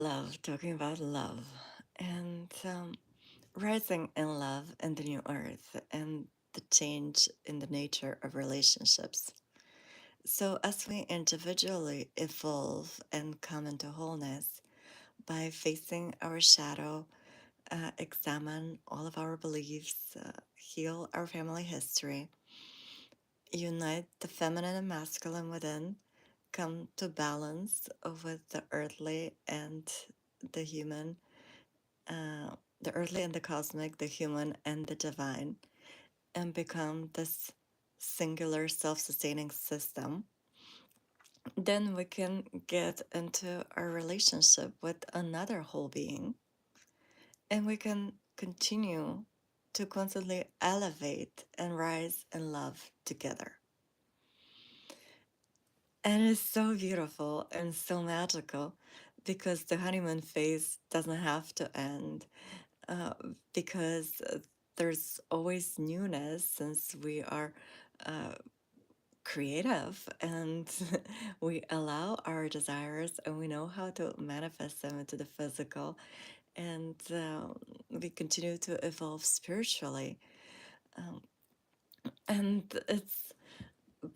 Love, talking about love and rising in love and the new earth and the change in the nature of relationships. So, as we individually evolve and come into wholeness by facing our shadow, examine all of our beliefs, heal our family history, unite the feminine and masculine within, come to balance with the earthly and the human, the earthly and the cosmic, the human and the divine, and become this singular self sustaining system, then we can get into our relationship with another whole being and we can continue to constantly elevate and rise in love together. And it's so beautiful and so magical because the honeymoon phase doesn't have to end, uh, because there's always newness since we are uh, creative and we allow our desires and we know how to manifest them into the physical, and we continue to evolve spiritually. Um, and it's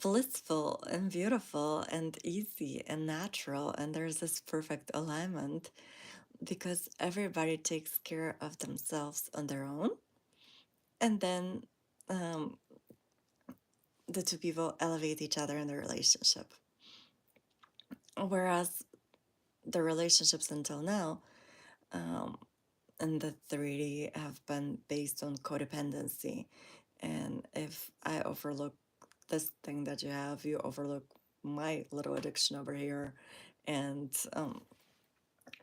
blissful and beautiful and easy and natural, and there's this perfect alignment because everybody takes care of themselves on their own, and then um, the two people elevate each other in the relationship. Whereas the relationships until now, um, in the 3D have been based on codependency. And if I overlook this thing that you have, you overlook my little addiction over here. And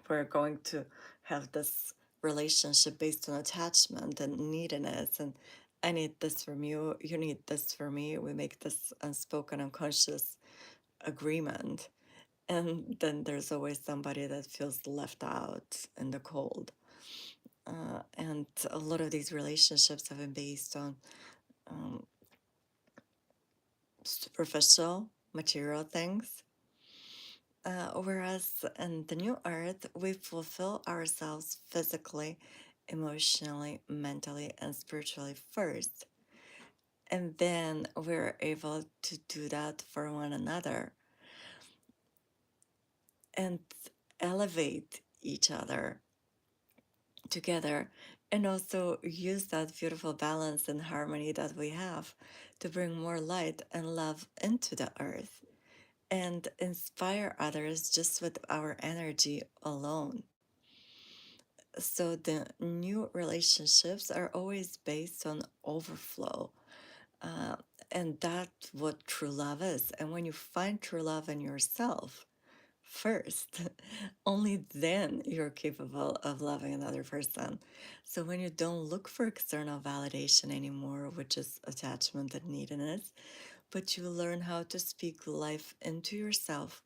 we're going to have this relationship based on attachment and neediness. And I need this from you, you need this from me. We make this unspoken, unconscious agreement. And then there's always somebody that feels left out in the cold. And a lot of these relationships have been based on um, superficial material things. Whereas in the new earth, we fulfill ourselves physically, emotionally, mentally, and spiritually first. And then we're able to do that for one another and elevate each other together, and also use that beautiful balance and harmony that we have to bring more light and love into the earth and inspire others just with our energy alone. So the new relationships are always based on overflow. Uh, and that's what true love is. And when you find true love in yourself first, only then you're capable of loving another person. So when you don't look for external validation anymore, which is attachment and neediness, but you learn how to speak life into yourself,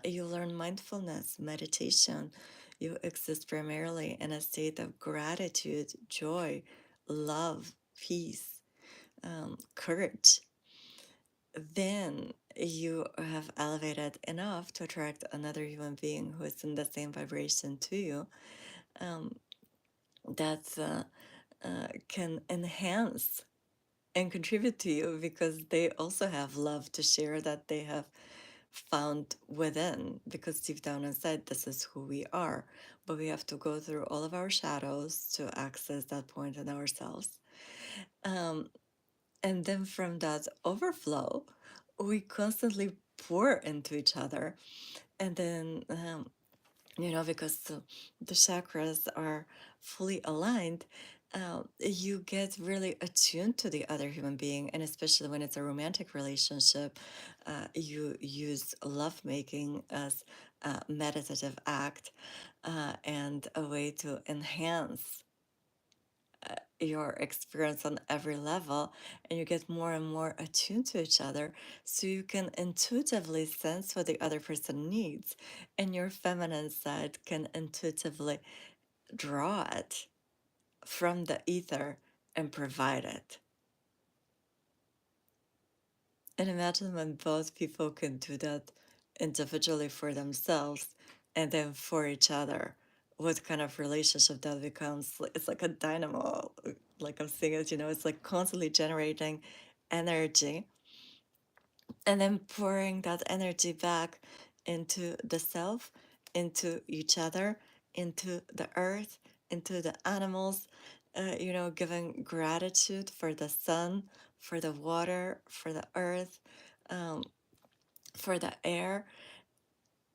you learn mindfulness, meditation. You exist primarily in a state of gratitude, joy, love, peace, courage. Then you have elevated enough to attract another human being who is in the same vibration to you, um, that can enhance and contribute to you because they also have love to share that they have found within, because deep down inside this is who we are, but we have to go through all of our shadows to access that point in ourselves, um, and then from that overflow we constantly pour into each other, and then because the chakras are fully aligned, you get really attuned to the other human being, and especially when it's a romantic relationship, you use lovemaking as a meditative act, and a way to enhance your experience on every level, and you get more and more attuned to each other so you can intuitively sense what the other person needs, and your feminine side can intuitively draw it from the ether and provide it. And imagine when both people can do that individually for themselves, and then for each other, what kind of relationship that becomes. It's like a dynamo, like I'm saying it, it's like constantly generating energy and then pouring that energy back into the self, into each other, into the earth, into the animals, giving gratitude for the sun, for the water, for the earth, um, for the air,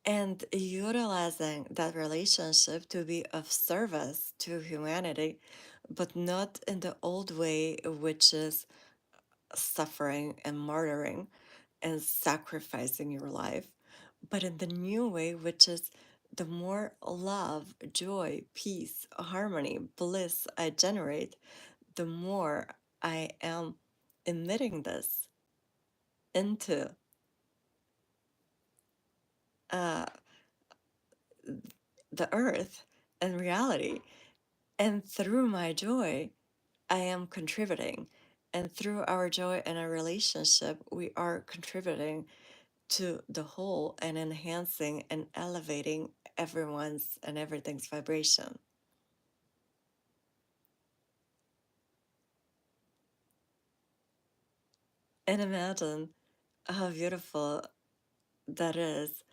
and utilizing that relationship to be of service to humanity, but not in the old way, which is suffering and martyring and sacrificing your life, but in the new way, which is the more love, joy, peace, harmony, bliss I generate, the more I am emitting this into uh, the earth and reality. And through my joy, I am contributing. And through our joy and our relationship, we are contributing to the whole and enhancing and elevating everyone's and everything's vibration. And imagine how beautiful that is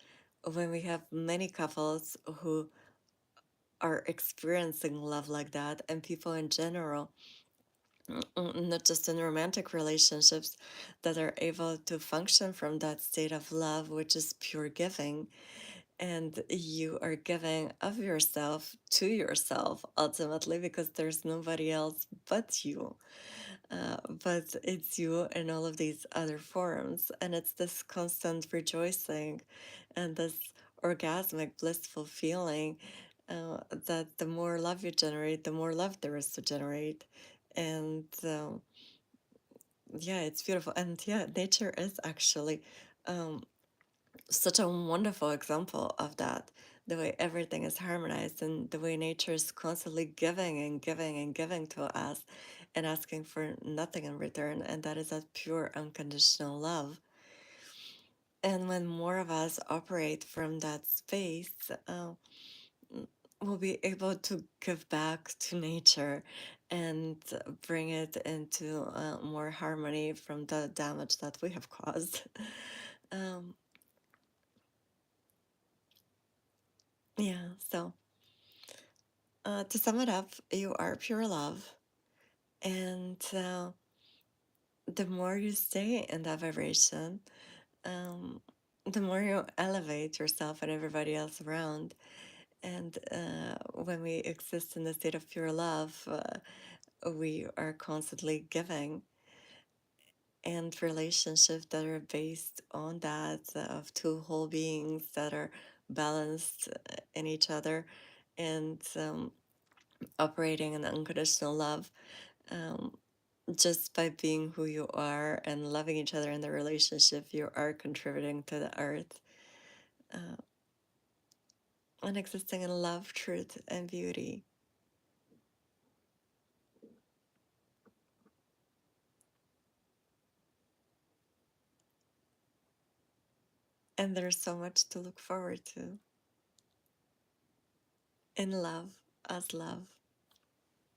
when we have many couples who are experiencing love like that, and people in general, not just in romantic relationships, that are able to function from that state of love, which is pure giving. And you are giving of yourself to yourself ultimately, because there's nobody else but you. But it's you in all of these other forms. And it's this constant rejoicing and this orgasmic, blissful feeling that the more love you generate, the more love there is to generate. And yeah, it's beautiful. And yeah, nature is actually um, such a wonderful example of that. The way everything is harmonized and the way nature is constantly giving and giving and giving to us and asking for nothing in return. And that is that pure unconditional love. And when more of us operate from that space, we'll be able to give back to nature and bring it into more harmony from the damage that we have caused. um, yeah, so to sum it up, you are pure love. And the more you stay in that vibration, um, the more you elevate yourself and everybody else around. And when we exist in the state of pure love, we are constantly giving. And relationships that are based on that, of two whole beings that are balanced in each other and operating in unconditional love, um, just by being who you are and loving each other in the relationship, you are contributing to the earth uh, and existing in love, truth, and beauty. And there's so much to look forward to in love, as love,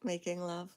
making love.